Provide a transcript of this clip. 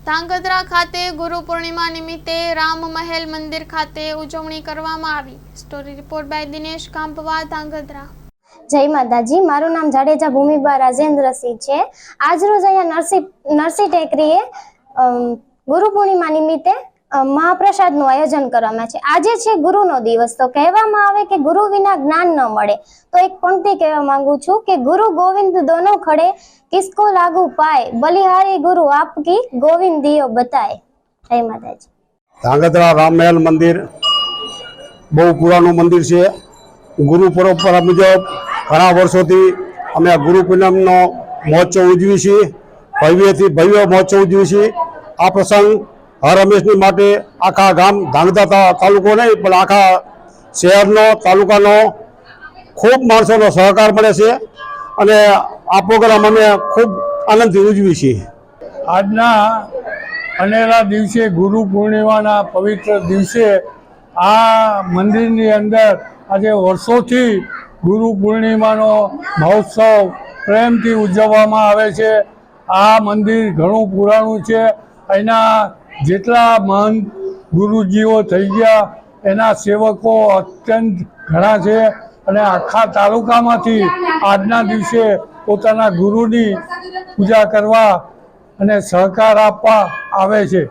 ધાંગધ્રા ખાતે ગુરુ પૂર્ણિમા નિમિત્તે રામ મહેલ મંદિર ખાતે ઉજવણી કરવામાં આવી। Story report by Dinesh Kampva, Dhrangadhra. જય માતાજી। મારું નામ જાડેજા ભૂમિબા રાજેન્દ્રસિંહ છે। આજરોજ અહીંયા નરસિંહ ટેકરીએ ગુરુ પૂર્ણિમા નિમિત્તે મહાપ્રસાદનું આયોજન કરવામાં છે। આજે છે ગુરુનો દિવસ। તો કહેવામાં આવે કે ગુરુ વિના જ્ઞાન ન મળે। તો એક પંક્તિ કહેવા માંગુ છું કે ગુરુ ગોવિંદ દોનો ખડે, કિસકો लागू पाए, बलिहारी गुरु आपकी गोविंद दियो बताए। जय माताजी। ધાંગધ્રા રામ મહેલ મંદિર બહુ પુરાણું મંદિર છે। ગુરુ પરંપરા મુજબ ઘણા વર્ષોથી અમે આ ગુરુ પૂનમનો મહોત્સવ ઉજવી છીએ। ભવ્યથી ભવ્ય મહોત્સવ ઉજવી છીએ। આ પ્રસંગ હર હંમેશની માટે આખા ગામ ધાંગધ્રા તાલુકો નહીં પણ આખા શહેરનો તાલુકાનો ખૂબ માણસોનો સહકાર મળે છે અને આ પ્રોગ્રામ અમે ખૂબ આનંદથી ઉજવી છીએ। આજના અનેરા દિવસે ગુરુ પૂર્ણિમાના પવિત્ર દિવસે આ મંદિરની અંદર આજે વર્ષોથી ગુરુ પૂર્ણિમાનો મહોત્સવ પ્રેમથી ઉજવવામાં આવે છે। આ મંદિર ઘણું પુરાણું છે। અહીંના જેટલા મહંત ગુરુજીઓ થઈ ગયા એના સેવકો અત્યંત ઘણા છે અને આખા તાલુકામાંથી આજના દિવસે પોતાના ગુરુની પૂજા કરવા અને સહકાર આપવા આવે છે।